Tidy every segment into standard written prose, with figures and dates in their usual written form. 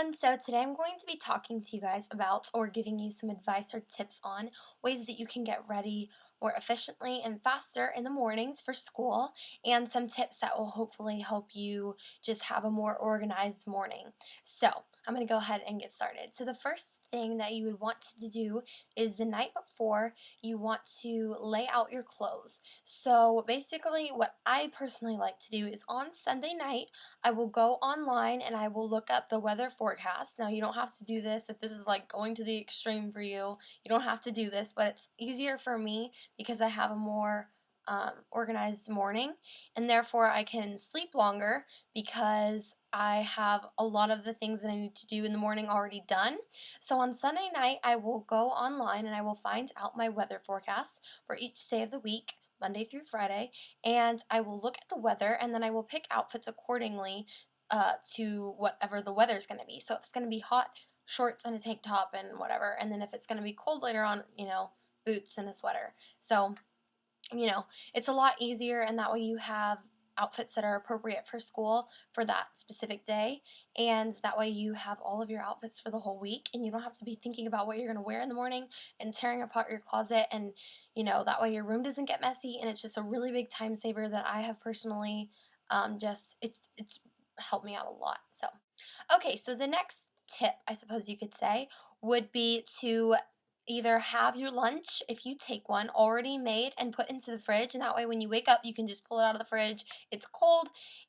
everyone, so today I'm going to be talking to you guys about or giving you some advice or tips on ways that you can get ready more efficiently and faster in the mornings for school, and some tips that will hopefully help you just have a more organized morning. So I'm going to go ahead and get started. So the first thing that you would want to do is the night before you want to lay out your clothes. So basically what I personally like to do is on Sunday night I will go online and I will look up the weather forecast. Now, you don't have to do this if this is like going to the extreme for you. You don't have to do this, but it's easier for me because I have a more organized morning, and therefore I can sleep longer because I have a lot of the things that I need to do in the morning already done. So on Sunday night, I will go online and I will find out my weather forecast for each day of the week, Monday through Friday, and I will look at the weather and then I will pick outfits accordingly to whatever the weather is going to be. So if it's going to be hot, shorts and a tank top and whatever, and then if it's going to be cold later on, boots and a sweater. So, it's a lot easier, and that way you have outfits that are appropriate for school for that specific day, and that way you have all of your outfits for the whole week, and you don't have to be thinking about what you're going to wear in the morning and tearing apart your closet, and that way your room doesn't get messy, and it's just a really big time saver that I have personally just it's helped me out a lot. So okay, so the next tip, I suppose you could say, would be to either have your lunch, if you take one, already made and put into the fridge, and that way when you wake up, you can just pull it out of the fridge. It's cold,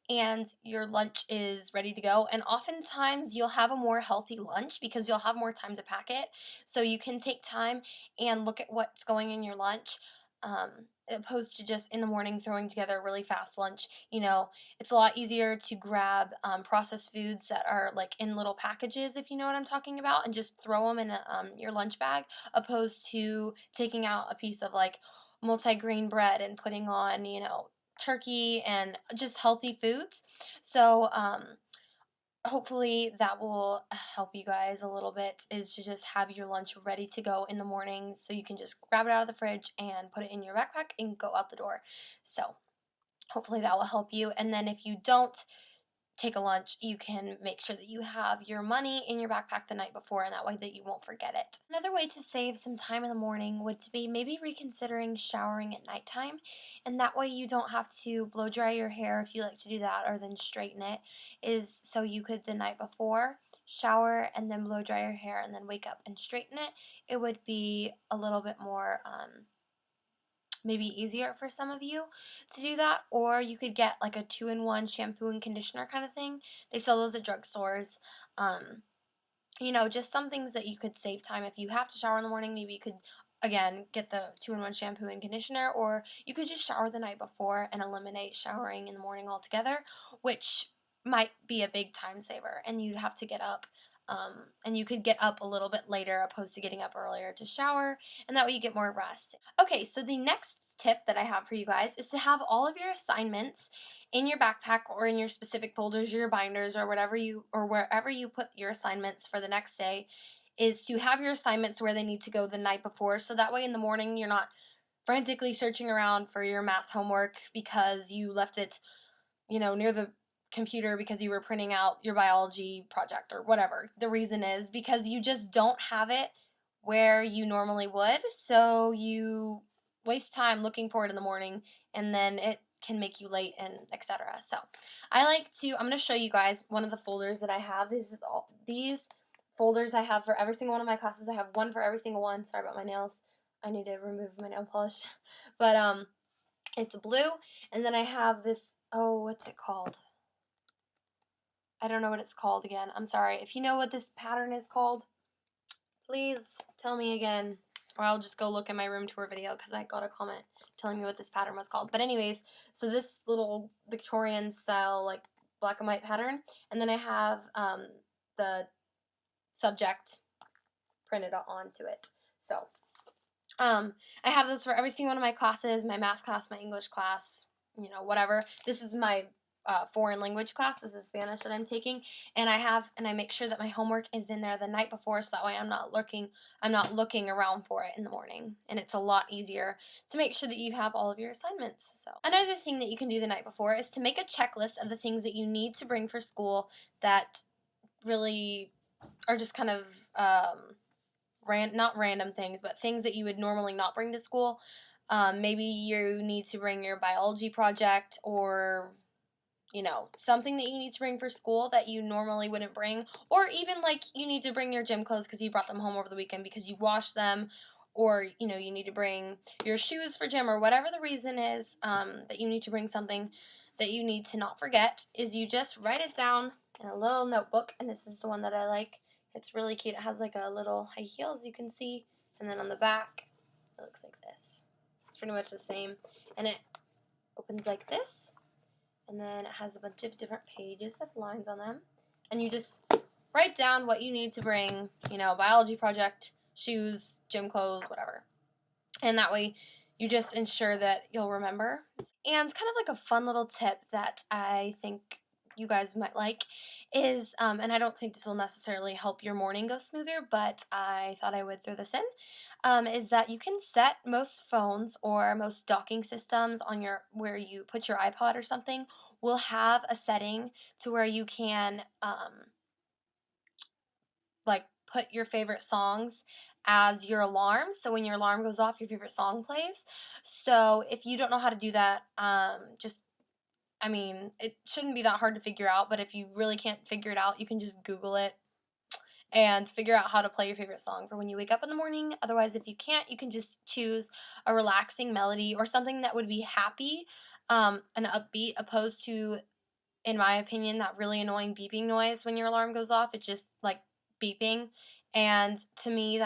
and your lunch is ready to go. And oftentimes, you'll have a more healthy lunch because you'll have more time to pack it. So you can take time and look at what's going in your lunch. Um, Opposed to just in the morning throwing together a really fast lunch. It's a lot easier to grab processed foods that are like in little packages, if you know what I'm talking about, and just throw them in your lunch bag, opposed to taking out a piece of like multi-grain bread and putting on, turkey and just healthy foods. So, hopefully that will help you guys a little bit, is to just have your lunch ready to go in the morning so you can just grab it out of the fridge and put it in your backpack and go out the door. So hopefully that will help you. And then if you don't take a lunch, you can make sure that you have your money in your backpack the night before, and that way that you won't forget it. Another way to save some time in the morning would to be maybe reconsidering showering at nighttime, and that way you don't have to blow dry your hair if you like to do that, or then straighten it, is so you could the night before shower and then blow dry your hair and then wake up and straighten it. It would be a little bit more maybe easier for some of you to do that, or you could get like a 2-in-1 shampoo and conditioner kind of thing. They sell those at drugstores. Just some things that you could save time. If you have to shower in the morning, maybe you could again get the 2-in-1 shampoo and conditioner, or you could just shower the night before and eliminate showering in the morning altogether, which might be a big time saver, and you'd have to get up and you could get up a little bit later opposed to getting up earlier to shower, and that way you get more rest. Okay, so the next tip that I have for you guys is to have all of your assignments in your backpack or in your specific folders, your binders, or wherever you put your assignments for the next day, is to have your assignments where they need to go the night before, so that way in the morning you're not frantically searching around for your math homework because you left it, near the computer because you were printing out your biology project or whatever the reason is, because you just don't have it where you normally would, so you waste time looking for it in the morning, and then it can make you late and etc. So I'm going to show you guys one of the folders that I have. These folders I have for every single one of my classes. I have one for every single one. Sorry about my nails. I need to remove my nail polish. But it's blue, and then I have this, what's it called? I don't know what it's called again. I'm sorry. If you know what this pattern is called, please tell me again, or I'll just go look in my room tour video because I got a comment telling me what this pattern was called. But anyways, so this little Victorian style, like black and white pattern, and then I have the subject printed onto it. So I have this for every single one of my classes, my math class, my English class, whatever. This is my foreign language class. This is Spanish that I'm taking, and I make sure that my homework is in there the night before, so that way I'm not looking around for it in the morning, and it's a lot easier to make sure that you have all of your assignments. So another thing that you can do the night before is to make a checklist of the things that you need to bring for school that really are just kind of not random things, but things that you would normally not bring to school. Maybe you need to bring your biology project, or something that you need to bring for school that you normally wouldn't bring, or even like you need to bring your gym clothes because you brought them home over the weekend because you washed them, or you need to bring your shoes for gym, or whatever the reason is, that you need to bring something that you need to not forget, is you just write it down in a little notebook. And this is the one that I like. It's really cute. It has like a little high heel, as you can see, and then on the back it looks like this. It's pretty much the same, and it opens like this, and then it has a bunch of different pages with lines on them, and you just write down what you need to bring, biology project, shoes, gym clothes, whatever. And that way you just ensure that you'll remember. And kind of like a fun little tip that I think you guys might like is, and I don't think this will necessarily help your morning go smoother, but I thought I would throw this in, is that you can set most phones or most docking systems on where you put your iPod or something will have a setting to where you can like put your favorite songs as your alarm. So when your alarm goes off, your favorite song plays. So if you don't know how to do that, it shouldn't be that hard to figure out, but if you really can't figure it out, you can just Google it and figure out how to play your favorite song for when you wake up in the morning. Otherwise, if you can't, you can just choose a relaxing melody or something that would be happy, and upbeat, opposed to, in my opinion, that really annoying beeping noise when your alarm goes off. It's just like beeping. And to me,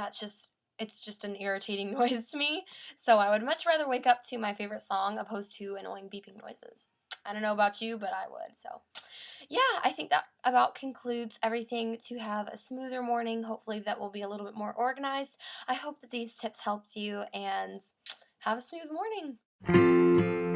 it's just an irritating noise to me. So I would much rather wake up to my favorite song opposed to annoying beeping noises. I don't know about you, but I would. So yeah, I think that about concludes everything to have a smoother morning. Hopefully that will be a little bit more organized. I hope that these tips helped you, and have a smooth morning.